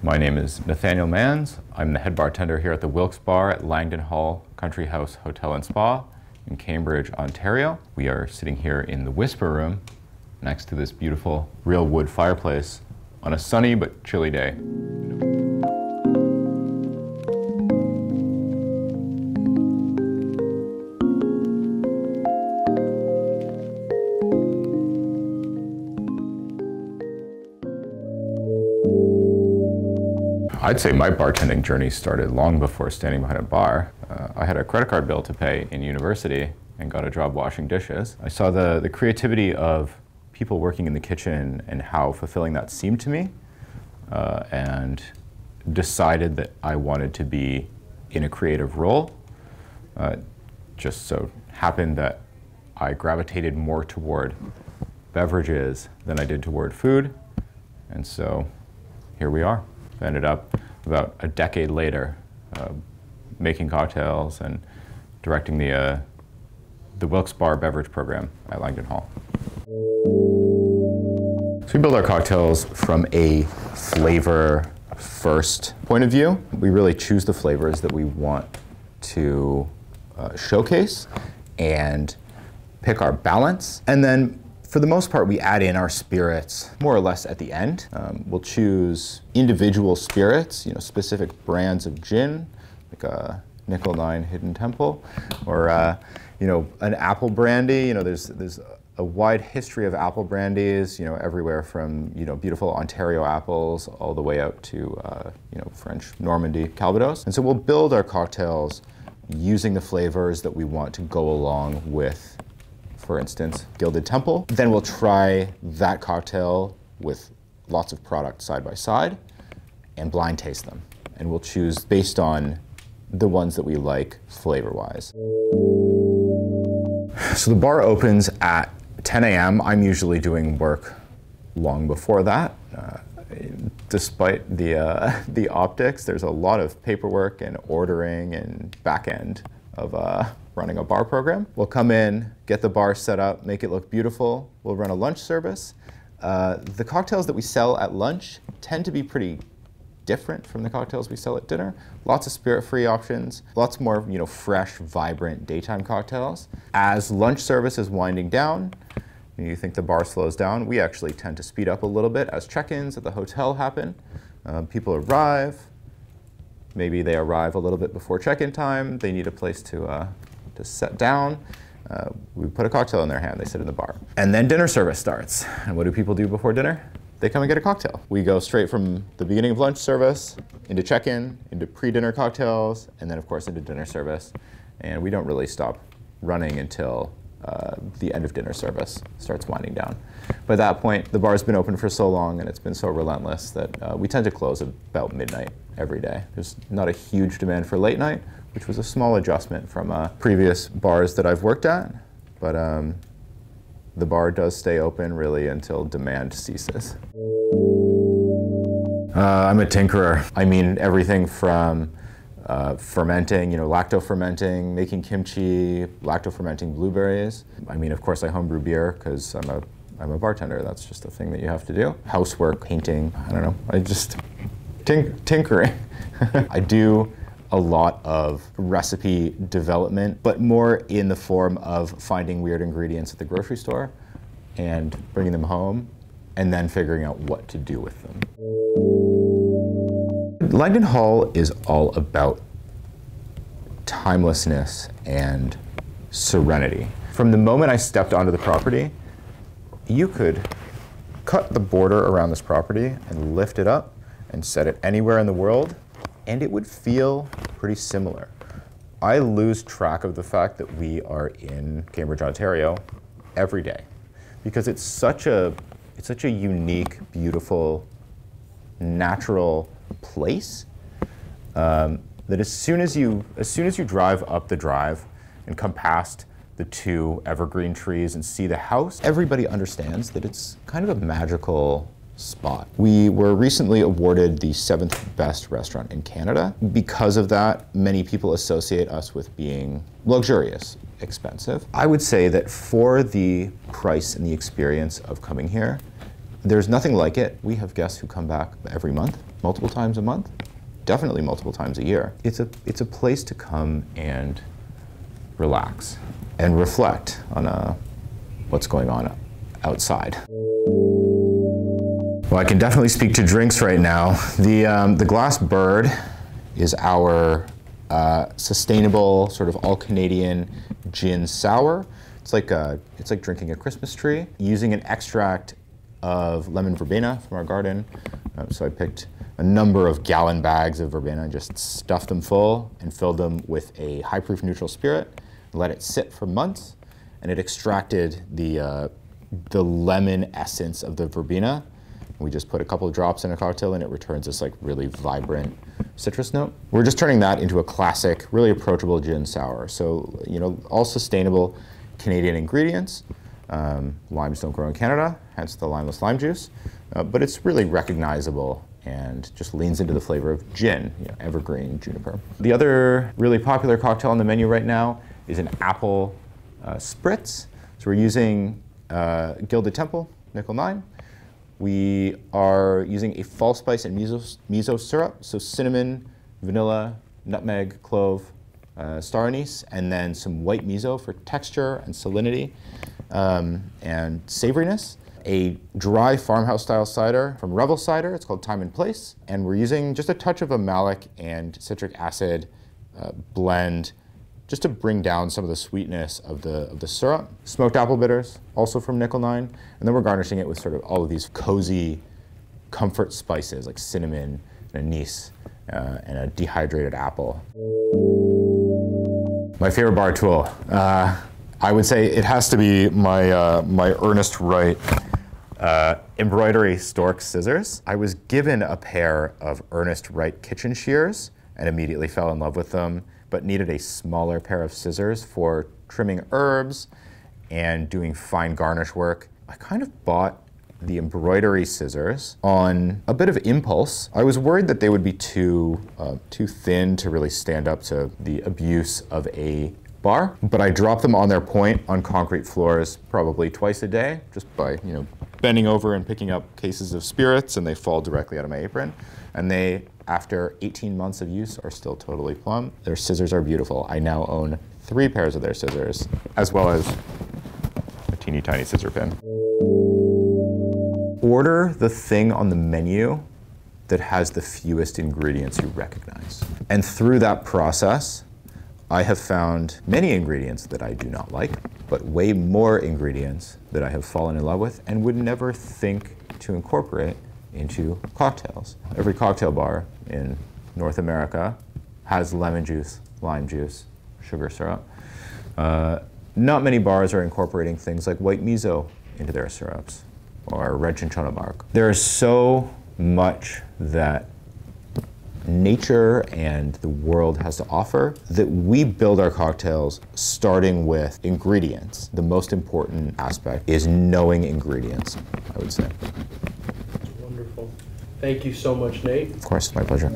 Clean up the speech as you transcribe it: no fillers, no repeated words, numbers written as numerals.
My name is Nathaniel Manns. I'm the head bartender here at the Wilks Bar at Langdon Hall Country House Hotel and Spa in Cambridge, Ontario. We are sitting here in the Whisper Room next to this beautiful real wood fireplace on a sunny but chilly day. I'd say my bartending journey started long before standing behind a bar. I had a credit card bill to pay in university and got a job washing dishes. I saw the creativity of people working in the kitchen and how fulfilling that seemed to me, and decided that I wanted to be in a creative role. Just so happened that I gravitated more toward beverages than I did toward food, and so here we are. I ended up about a decade later making cocktails and directing the Wilks Bar beverage program at Langdon Hall. So we build our cocktails from a flavor first point of view. We really choose the flavors that we want to showcase and pick our balance, and then for the most part, we add in our spirits more or less at the end. We'll choose individual spirits, specific brands of gin, like a Nickel 9 Hidden Temple, or an apple brandy. There's a wide history of apple brandies, everywhere from beautiful Ontario apples all the way out to French Normandy Calvados. And so we'll build our cocktails using the flavors that we want to go along with, for instance, Gilded Temple. Then we'll try that cocktail with lots of products side by side and blind taste them. And we'll choose based on the ones that we like flavor-wise. So the bar opens at 10 a.m. I'm usually doing work long before that. Despite the optics, there's a lot of paperwork and ordering and back end of running a bar program. We'll come in, get the bar set up, make it look beautiful. We'll run a lunch service. The cocktails that we sell at lunch tend to be pretty different from the cocktails we sell at dinner. Lots of spirit-free options, lots more fresh, vibrant daytime cocktails. As lunch service is winding down, you think the bar slows down, we actually tend to speed up a little bit as check-ins at the hotel happen. People arrive. Maybe they arrive a little bit before check-in time. They need a place to sit down. We put a cocktail in their hand. They sit in the bar. And then dinner service starts. And what do people do before dinner? They come and get a cocktail. We go straight from the beginning of lunch service into check-in, into pre-dinner cocktails, and then of course into dinner service. And we don't really stop running until the end of dinner service starts winding down. By that point, the bar's been open for so long and it's been so relentless that we tend to close about midnight every day. There's not a huge demand for late night, which was a small adjustment from previous bars that I've worked at, but the bar does stay open really until demand ceases. I'm a tinkerer. I mean everything from fermenting, lacto-fermenting, making kimchi, lacto-fermenting blueberries. I mean, of course, I homebrew beer because I'm a bartender. That's just a thing that you have to do. Housework, painting, I don't know. I just tinkering. I do a lot of recipe development, but more in the form of finding weird ingredients at the grocery store and bringing them home and then figuring out what to do with them. Langdon Hall is all about timelessness and serenity. From the moment I stepped onto the property, you could cut the border around this property and lift it up and set it anywhere in the world, and it would feel pretty similar. I lose track of the fact that we are in Cambridge, Ontario every day because it's such a unique, beautiful, natural place that as soon as you drive up the drive and come past the two evergreen trees and see the house, everybody understands that it's kind of a magical spot. We were recently awarded the 7th best restaurant in Canada. Because of that, many people associate us with being luxurious, expensive. I would say that for the price and the experience of coming here, there's nothing like it. We have guests who come back every month. multiple times a month, definitely multiple times a year. It's a place to come and relax and reflect on what's going on outside. Well, I can definitely speak to drinks right now. The Glass Bird is our sustainable, sort of all-Canadian gin sour. It's like drinking a Christmas tree, using an extract of lemon verbena from our garden. So I picked a number of gallon bags of verbena, just stuffed them full and filled them with a high-proof neutral spirit, let it sit for months, and it extracted the lemon essence of the verbena. We just put a couple of drops in a cocktail and it returns this like really vibrant citrus note. We're just turning that into a classic, really approachable gin sour. So, you know, all sustainable Canadian ingredients. Limes don't grow in Canada, hence the limeless lime juice. But it's really recognizable and just leans into the flavor of gin, you know, evergreen juniper. The other really popular cocktail on the menu right now is an apple spritz. So we're using Gilded Temple, Nickel 9. We are using a fall spice and miso syrup, so cinnamon, vanilla, nutmeg, clove, star anise, and then some white miso for texture and salinity and savoriness. A dry farmhouse-style cider from Revel Cider. It's called Time and Place. And we're using just a touch of a malic and citric acid blend just to bring down some of the sweetness of the syrup. Smoked apple bitters, also from Nickel 9. And then we're garnishing it with sort of all of these cozy comfort spices like cinnamon and anise and a dehydrated apple. My favorite bar tool. I would say it has to be my Ernest Wright embroidery stork scissors. I was given a pair of Ernest Wright kitchen shears and immediately fell in love with them, but needed a smaller pair of scissors for trimming herbs and doing fine garnish work. I kind of bought the embroidery scissors on a bit of impulse. I was worried that they would be too thin to really stand up to the abuse of a bar, but I drop them on their point on concrete floors probably twice a day, just by, you know, bending over and picking up cases of spirits, and they fall directly out of my apron. And they, after 18 months of use, are still totally plumb. Their scissors are beautiful. I now own 3 pairs of their scissors, as well as a teeny tiny scissor pin. Order the thing on the menu that has the fewest ingredients you recognize. And through that process, I have found many ingredients that I do not like, but way more ingredients that I have fallen in love with and would never think to incorporate into cocktails. Every cocktail bar in North America has lemon juice, lime juice, sugar syrup. Not many bars are incorporating things like white miso into their syrups or red cinchona bark. There is so much that nature and the world has to offer that we build our cocktails starting with ingredients. The most important aspect is knowing ingredients, I would say. Wonderful. Thank you so much, Nate. Of course, my pleasure.